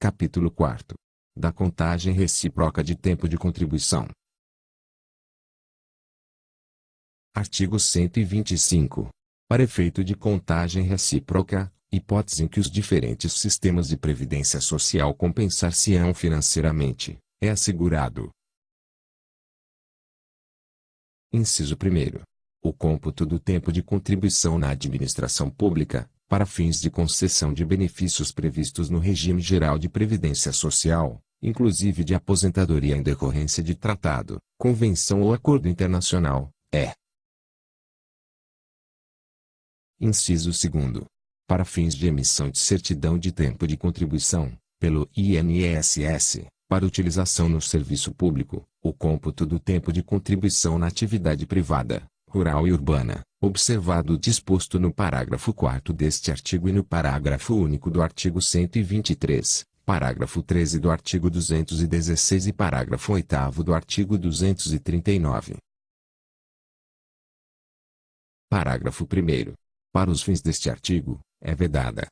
Capítulo 4. Da contagem recíproca de tempo de contribuição. Artigo 125. Para efeito de contagem recíproca, hipótese em que os diferentes sistemas de previdência social compensar-se-ão financeiramente, é assegurado. Inciso 1º. O cômputo do tempo de contribuição na administração pública, para fins de concessão de benefícios previstos no regime geral de previdência social, inclusive de aposentadoria em decorrência de tratado, convenção ou acordo internacional, é. Inciso 2º. Para fins de emissão de certidão de tempo de contribuição, pelo INSS, para utilização no serviço público, o cômputo do tempo de contribuição na atividade privada, rural e urbana, observado o disposto no parágrafo 4º deste artigo e no parágrafo único do artigo 123, parágrafo 13 do artigo 216 e parágrafo 8º do artigo 239. Parágrafo 1º. Para os fins deste artigo, é vedada.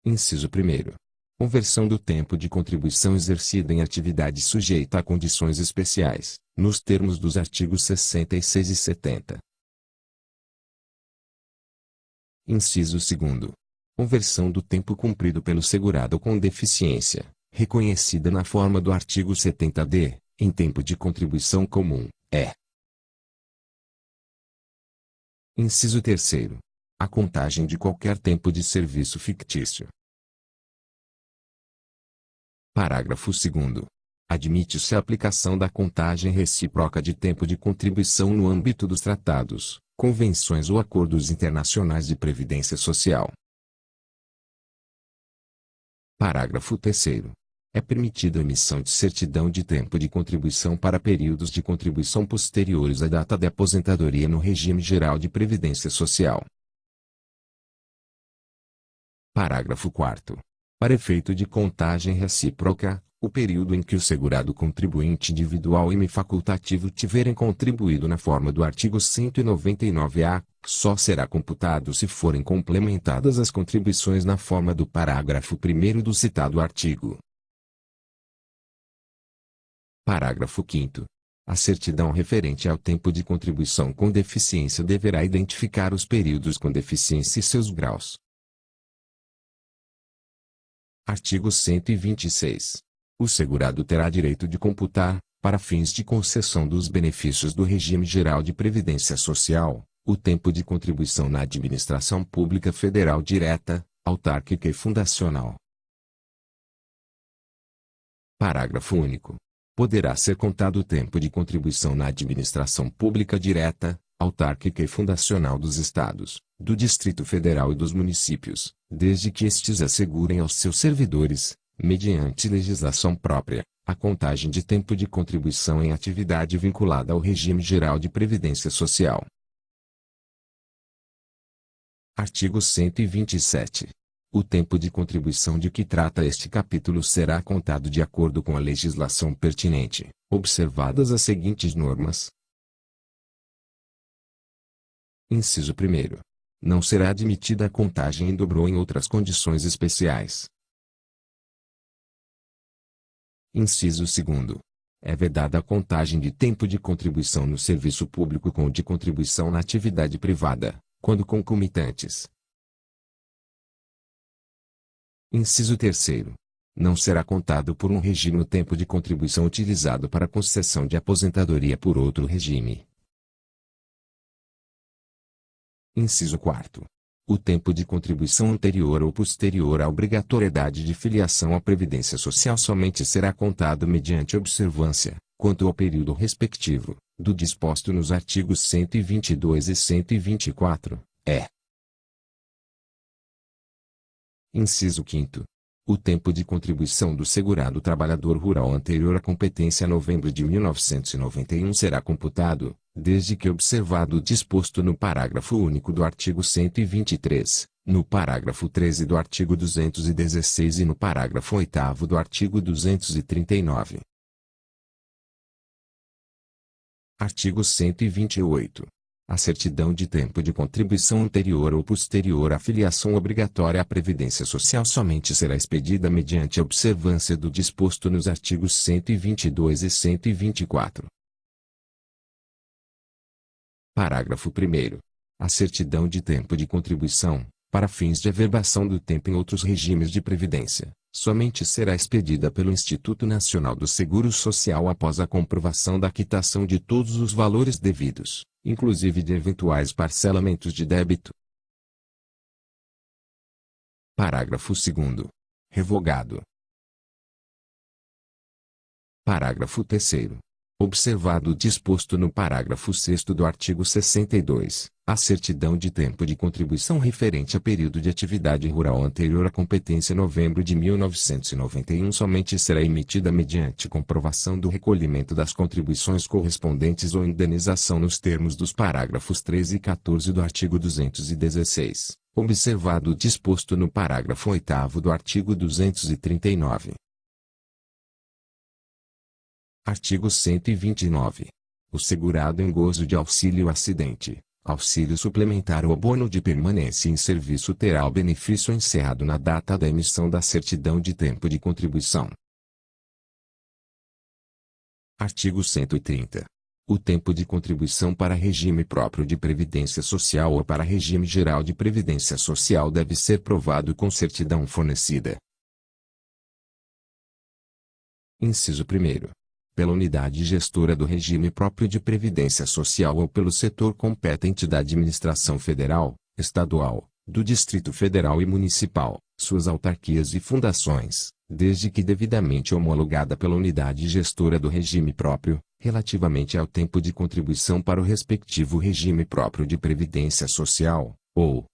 Inciso 1º. Conversão do tempo de contribuição exercida em atividade sujeita a condições especiais, nos termos dos artigos 66 e 70. Inciso 2º. Conversão do tempo cumprido pelo segurado com deficiência, reconhecida na forma do artigo 70-D, em tempo de contribuição comum, é. Inciso 3º. A contagem de qualquer tempo de serviço fictício. Parágrafo 2º. Admite-se a aplicação da contagem recíproca de tempo de contribuição no âmbito dos tratados, convenções ou acordos internacionais de previdência social. Parágrafo 3º. É permitida a emissão de certidão de tempo de contribuição para períodos de contribuição posteriores à data de aposentadoria no regime geral de previdência social. Parágrafo 4º. Para efeito de contagem recíproca, o período em que o segurado contribuinte individual e facultativo tiverem contribuído na forma do artigo 199-A, só será computado se forem complementadas as contribuições na forma do parágrafo 1º do citado artigo. Parágrafo 5º. A certidão referente ao tempo de contribuição com deficiência deverá identificar os períodos com deficiência e seus graus. Artigo 126. O segurado terá direito de computar, para fins de concessão dos benefícios do regime geral de previdência social, o tempo de contribuição na administração pública federal direta, autárquica e fundacional. Parágrafo único. Poderá ser contado o tempo de contribuição na administração pública direta, autárquica e fundacional dos Estados, do Distrito Federal e dos municípios, desde que estes assegurem aos seus servidores, mediante legislação própria, a contagem de tempo de contribuição em atividade vinculada ao regime geral de previdência social. Artigo 127. O tempo de contribuição de que trata este capítulo será contado de acordo com a legislação pertinente, observadas as seguintes normas. Inciso 1º. Não será admitida a contagem em dobro ou em outras condições especiais. Inciso 2º. É vedada a contagem de tempo de contribuição no serviço público com o de contribuição na atividade privada, quando concomitantes. Inciso 3º. Não será contado por um regime o tempo de contribuição utilizado para concessão de aposentadoria por outro regime. Inciso 4º. O tempo de contribuição anterior ou posterior à obrigatoriedade de filiação à Previdência Social somente será contado mediante observância, quanto ao período respectivo, do disposto nos artigos 122 e 124, é. Inciso 5º. O tempo de contribuição do segurado trabalhador rural anterior à competência a novembro de 1991 será computado, desde que observado o disposto no parágrafo único do artigo 123, no parágrafo 13 do artigo 216 e no parágrafo 8º do artigo 239. Artigo 128. A certidão de tempo de contribuição anterior ou posterior à filiação obrigatória à Previdência Social somente será expedida mediante a observância do disposto nos artigos 122 e 124. Parágrafo 1º. A certidão de tempo de contribuição, para fins de averbação do tempo em outros regimes de previdência, somente será expedida pelo Instituto Nacional do Seguro Social após a comprovação da quitação de todos os valores devidos, inclusive de eventuais parcelamentos de débito. Parágrafo 2º. Revogado. Parágrafo 3º. Observado o disposto no parágrafo 6º do artigo 62, a certidão de tempo de contribuição referente a período de atividade rural anterior à competência em novembro de 1991 somente será emitida mediante comprovação do recolhimento das contribuições correspondentes ou indenização nos termos dos parágrafos 13 e 14 do artigo 216, observado o disposto no parágrafo 8º do artigo 239. Artigo 129. O segurado em gozo de auxílio-acidente, auxílio suplementar ou abono de permanência em serviço terá o benefício encerrado na data da emissão da certidão de tempo de contribuição. Artigo 130. O tempo de contribuição para regime próprio de previdência social ou para regime geral de previdência social deve ser provado com certidão fornecida. Inciso 1º. Pela unidade gestora do regime próprio de previdência social ou pelo setor competente da administração federal, estadual, do Distrito Federal e municipal, suas autarquias e fundações, desde que devidamente homologada pela unidade gestora do regime próprio, relativamente ao tempo de contribuição para o respectivo regime próprio de previdência social, ou.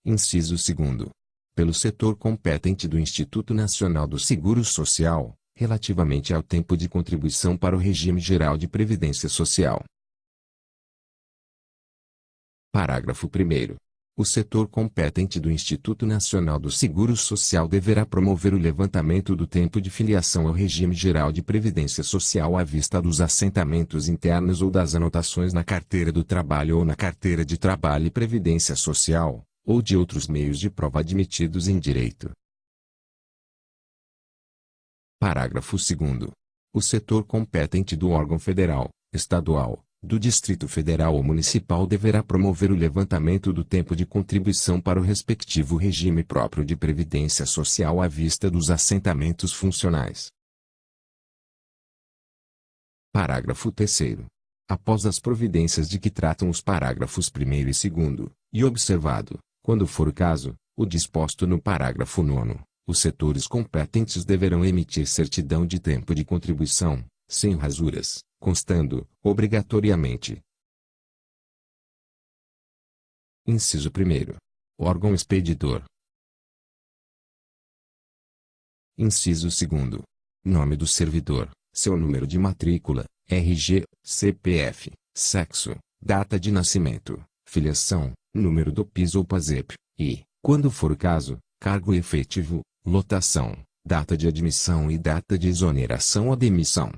Inciso 2º. Pelo setor competente do Instituto Nacional do Seguro Social, relativamente ao tempo de contribuição para o regime geral de previdência social. Parágrafo 1º. O setor competente do Instituto Nacional do Seguro Social deverá promover o levantamento do tempo de filiação ao regime geral de previdência social à vista dos assentamentos internos ou das anotações na carteira do trabalho ou na carteira de trabalho e previdência social, ou de outros meios de prova admitidos em direito. Parágrafo 2º. O setor competente do órgão federal, estadual, do Distrito Federal ou municipal deverá promover o levantamento do tempo de contribuição para o respectivo regime próprio de previdência social à vista dos assentamentos funcionais. Parágrafo 3º. Após as providências de que tratam os parágrafos 1º e 2º, e observado, quando for o caso, o disposto no parágrafo 9º, os setores competentes deverão emitir certidão de tempo de contribuição, sem rasuras, constando, obrigatoriamente. Inciso 1º. Órgão expedidor. Inciso 2º. Nome do servidor, seu número de matrícula, RG, CPF, sexo, data de nascimento, filiação, número do PIS ou PASEP, e, quando for o caso, cargo efetivo, lotação, data de admissão e data de exoneração ou demissão.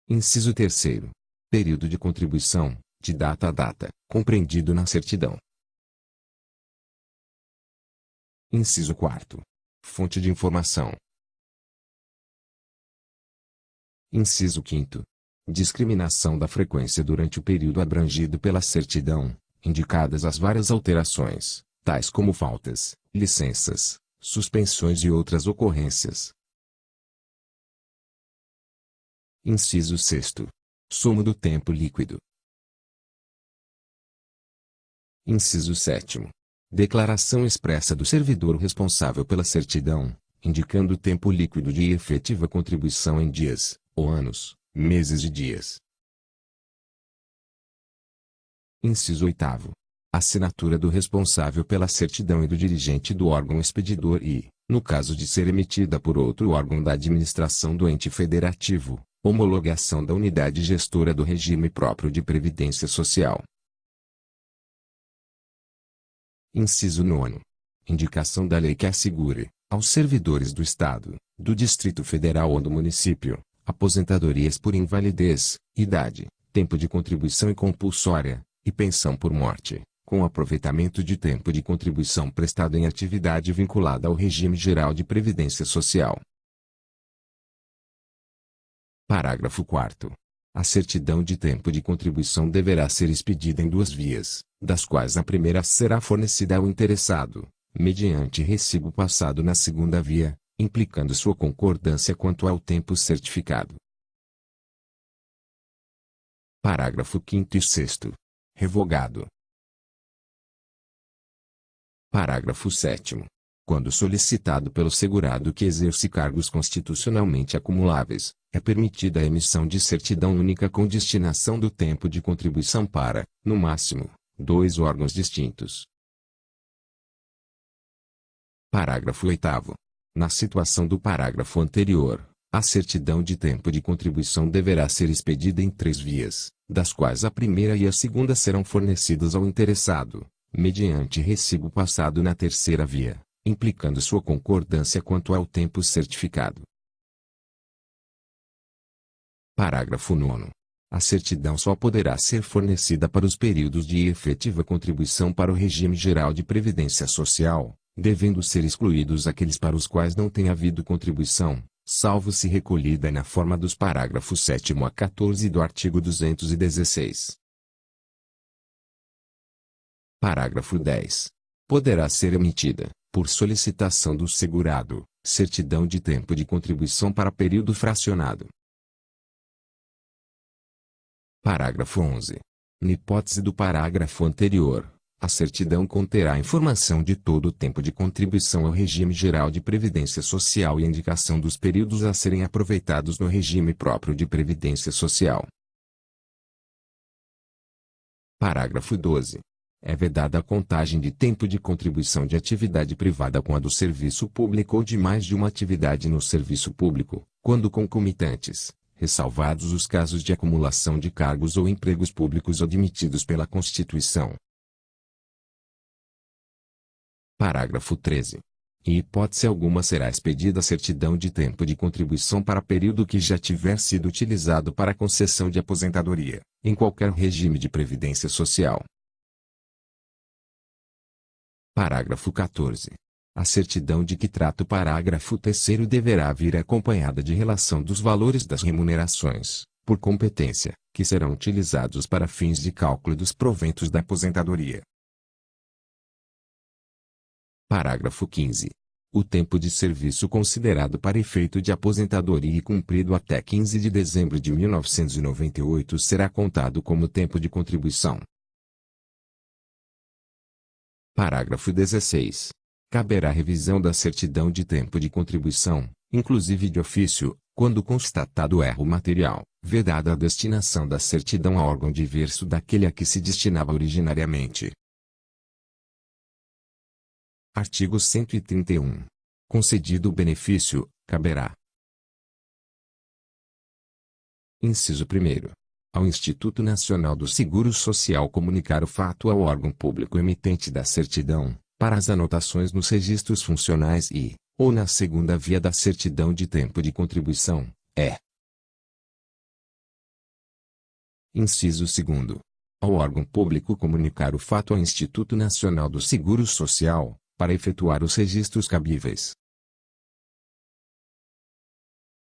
Inciso 3º. Período de contribuição, de data a data, compreendido na certidão. Inciso 4º. Fonte de informação. Inciso 5º. Discriminação da frequência durante o período abrangido pela certidão, indicadas as várias alterações, tais como faltas, licenças, suspensões e outras ocorrências. Inciso 6º. Soma do tempo líquido. Inciso 7º. Declaração expressa do servidor responsável pela certidão, indicando o tempo líquido de efetiva contribuição em dias, ou anos, meses e dias. Inciso 8º. Assinatura do responsável pela certidão e do dirigente do órgão expedidor e, no caso de ser emitida por outro órgão da administração do ente federativo, homologação da unidade gestora do regime próprio de previdência social. Inciso 9º. Indicação da lei que assegure, aos servidores do Estado, do Distrito Federal ou do município, aposentadorias por invalidez, idade, tempo de contribuição e compulsória, e pensão por morte, com aproveitamento de tempo de contribuição prestado em atividade vinculada ao regime geral de previdência social. Parágrafo 4º. A certidão de tempo de contribuição deverá ser expedida em duas vias, das quais a primeira será fornecida ao interessado, mediante recibo passado na segunda via, implicando sua concordância quanto ao tempo certificado. Parágrafo 5º e 6º. Revogado. Parágrafo 7º. Quando solicitado pelo segurado que exerce cargos constitucionalmente acumuláveis, é permitida a emissão de certidão única com destinação do tempo de contribuição para, no máximo, 2 órgãos distintos. Parágrafo 8º. Na situação do parágrafo anterior, a certidão de tempo de contribuição deverá ser expedida em 3 vias, das quais a primeira e a segunda serão fornecidas ao interessado, mediante recibo passado na terceira via, implicando sua concordância quanto ao tempo certificado. Parágrafo 9º. A certidão só poderá ser fornecida para os períodos de efetiva contribuição para o regime geral de previdência social, devendo ser excluídos aqueles para os quais não tenha havido contribuição, salvo se recolhida na forma dos parágrafos 7º a 14 do artigo 216. Parágrafo 10. Poderá ser emitida, por solicitação do segurado, certidão de tempo de contribuição para período fracionado. Parágrafo 11. Na hipótese do parágrafo anterior, a certidão conterá informação de todo o tempo de contribuição ao regime geral de previdência social e indicação dos períodos a serem aproveitados no regime próprio de previdência social. Parágrafo 12. É vedada a contagem de tempo de contribuição de atividade privada com a do serviço público ou de mais de uma atividade no serviço público, quando concomitantes, ressalvados os casos de acumulação de cargos ou empregos públicos admitidos pela Constituição. Parágrafo 13. Em hipótese alguma será expedida a certidão de tempo de contribuição para período que já tiver sido utilizado para concessão de aposentadoria, em qualquer regime de previdência social. Parágrafo 14. A certidão de que trata o parágrafo 3º deverá vir acompanhada de relação dos valores das remunerações, por competência, que serão utilizados para fins de cálculo dos proventos da aposentadoria. Parágrafo 15. O tempo de serviço considerado para efeito de aposentadoria e cumprido até 15 de dezembro de 1998 será contado como tempo de contribuição. Parágrafo 16. Caberá revisão da certidão de tempo de contribuição, inclusive de ofício, quando constatado erro material, vedada a destinação da certidão a órgão diverso daquele a que se destinava originariamente. Artigo 131. Concedido o benefício, caberá. Inciso 1º. Ao Instituto Nacional do Seguro Social comunicar o fato ao órgão público emitente da certidão, para as anotações nos registros funcionais e, ou na segunda via da certidão de tempo de contribuição, Inciso 2º. Ao órgão público comunicar o fato ao Instituto Nacional do Seguro Social, para efetuar os registros cabíveis.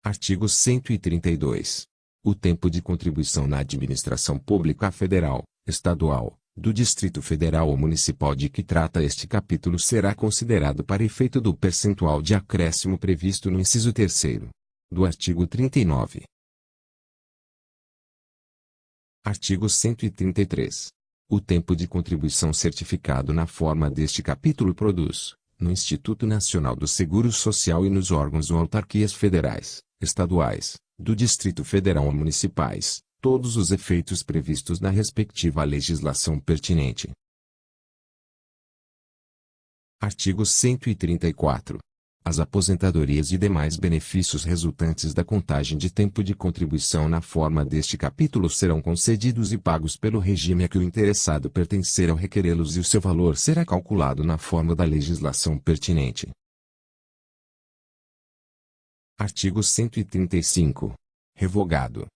Artigo 132. O tempo de contribuição na administração pública federal, estadual, do Distrito Federal ou Municipal de que trata este capítulo será considerado para efeito do percentual de acréscimo previsto no inciso 3º do artigo 39. Artigo 133. O tempo de contribuição certificado na forma deste capítulo produz, no Instituto Nacional do Seguro Social e nos órgãos ou autarquias federais, estaduais, do Distrito Federal ou municipais, todos os efeitos previstos na respectiva legislação pertinente. Artigo 134. As aposentadorias e demais benefícios resultantes da contagem de tempo de contribuição na forma deste capítulo serão concedidos e pagos pelo regime a que o interessado pertencer ao requerê-los e o seu valor será calculado na forma da legislação pertinente. Artigo 135. revogado.